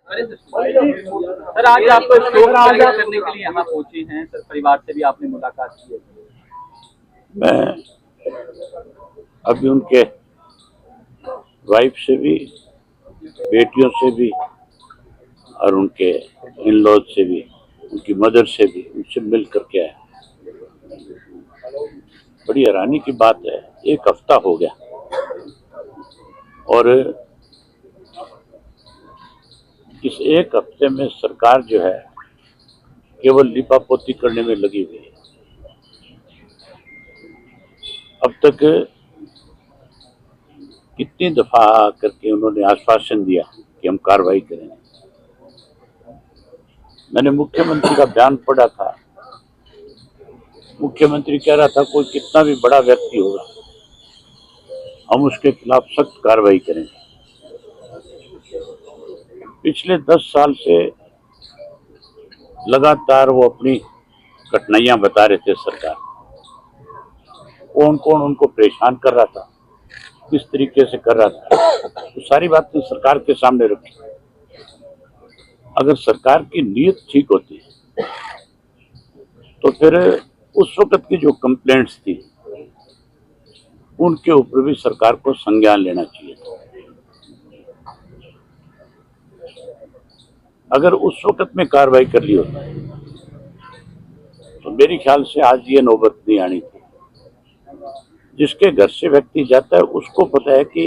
Sir आज आप शोक जाहिर करने के लिए यहाँ पहुंचे हैं सर, परिवार से भी आपने मुलाकात की है? मैं अभी उनके वाइफ से भी, बेटियों से भी और उनके इन लॉज से भी, उनकी मदर से भी, उनसे मिल करके आया। बड़ी हैरानी की बात है, एक हफ्ता हो गया और इस एक हफ्ते में सरकार जो है केवल लिपापोती करने में लगी हुई है। अब तक कितनी दफा करके उन्होंने आश्वासन दिया कि हम कार्रवाई करेंगे। मैंने मुख्यमंत्री का बयान पढ़ा था, मुख्यमंत्री कह रहा था कोई कितना भी बड़ा व्यक्ति होगा हम उसके खिलाफ सख्त कार्रवाई करेंगे। पिछले 10 साल से लगातार वो अपनी कठिनाइयां बता रहे थे सरकार, कौन कौन उनको परेशान कर रहा था, किस तरीके से कर रहा था, तो सारी बातें सरकार के सामने रखी। अगर सरकार की नीयत ठीक होती तो फिर उस वक्त की जो कंप्लेंट्स थी उनके ऊपर भी सरकार को संज्ञान लेना चाहिए था। अगर उस वक्त में कार्रवाई कर ली होती तो मेरे ख्याल से आज ये नौबत नहीं आनी थी। जिसके घर से व्यक्ति जाता है उसको पता है कि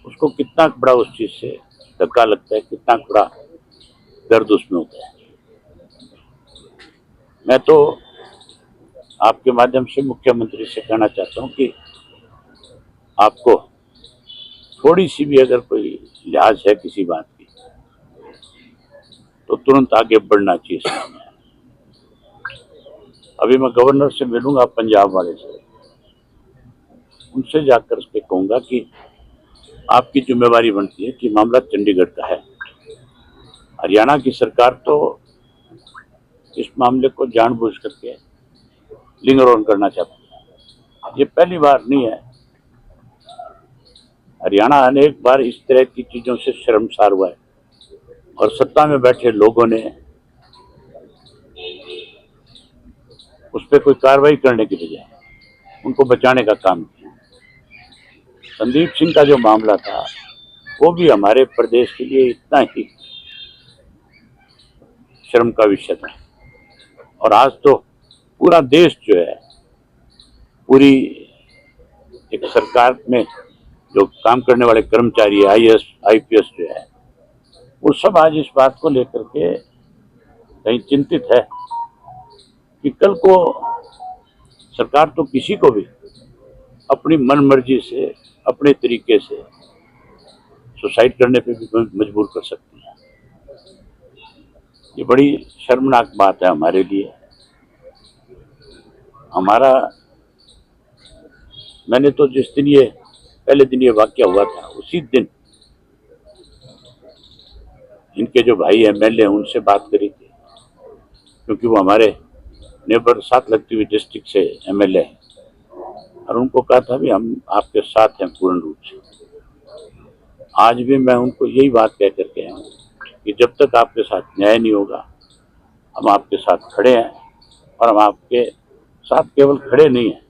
उसको कितना बड़ा उस चीज से धक्का लगता है, कितना बड़ा दर्द उसमें होता है। मैं तो आपके माध्यम से मुख्यमंत्री से कहना चाहता हूं कि आपको थोड़ी सी भी अगर कोई लिहाज है किसी बात की तो तुरंत आगे बढ़ना चाहिए। अभी मैं गवर्नर से मिलूंगा, पंजाब वाले से, उनसे जाकर के कहूंगा कि आपकी जिम्मेवारी बनती है कि मामला चंडीगढ़ का है। हरियाणा की सरकार तो इस मामले को जानबूझ करके लिंगर ऑन करना चाहती है। ये पहली बार नहीं है, हरियाणा अनेक बार इस तरह की चीजों से शर्मसार हुआ है और सत्ता में बैठे लोगों ने उस पर कोई कार्रवाई करने की बजाय उनको बचाने का काम किया। संदीप सिंह का जो मामला था वो भी हमारे प्रदेश के लिए इतना ही शर्म का विषय था और आज तो पूरा देश जो है, पूरी एक सरकार में जो काम करने वाले कर्मचारी आईएएस आईपीएस जो है वो सब आज इस बात को लेकर के कहीं चिंतित है कि कल को सरकार तो किसी को भी अपनी मन मर्जी से अपने तरीके से सुसाइड करने पे भी मजबूर कर सकती है। ये बड़ी शर्मनाक बात है हमारे लिए। हमारा, मैंने तो जिस दिन ये पहले दिन ये वाकया हुआ था उसी दिन इनके जो भाई एमएलए उनसे बात करी थी, क्योंकि वो हमारे नेबर साथ लगती हुई डिस्ट्रिक्ट से एमएलए हैं, और उनको कहा था भी हम आपके साथ हैं पूर्ण रूप से। आज भी मैं उनको यही बात कह करके आया हूँ कि जब तक आपके साथ न्याय नहीं होगा हम आपके साथ खड़े हैं, और हम आपके साथ केवल खड़े नहीं हैं,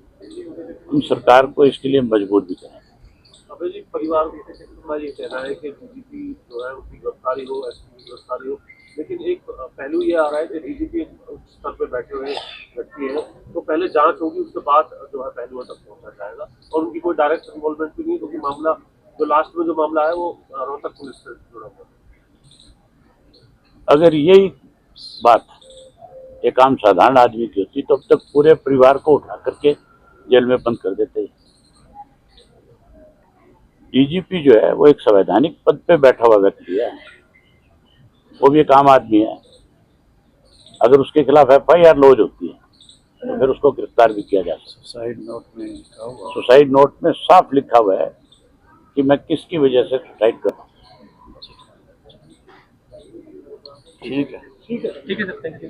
हम सरकार को इसके लिए मजबूर भी करें। अभय जी, परिवार का ये कहना है कि डीजीपी जो है उसकी गिरफ्तारी हो, एसपी की गिरफ्तारी हो, लेकिन एक पहलू ये आ रहा है कि डीजीपी स्तर पे बैठे हुए व्यक्ति हैं, तो पहले जांच होगी, उसके बाद जो है पहलुओं तक पहुंचा जाएगा और उनकी कोई डायरेक्ट इन्वॉल्वमेंट भी नहीं, क्योंकि मामला जो लास्ट में जो मामला है वो रोहतक पुलिस से जुड़ा हुआ है। अगर यही बात एक आम साधारण आदमी की होती तो अब तक पूरे परिवार को उठा करके जेल में बंद कर देते। डीजीपी जो है वो एक संवैधानिक पद पे बैठा हुआ व्यक्ति है, वो भी एक आम आदमी है। अगर उसके खिलाफ एफआईआर लॉन्च होती है तो फिर उसको गिरफ्तार भी किया जा सकता है। सुसाइड नोट में साफ लिखा हुआ है कि मैं किसकी वजह से सुसाइड कर रहा हूँ। ठीक है सर, थैंक यू।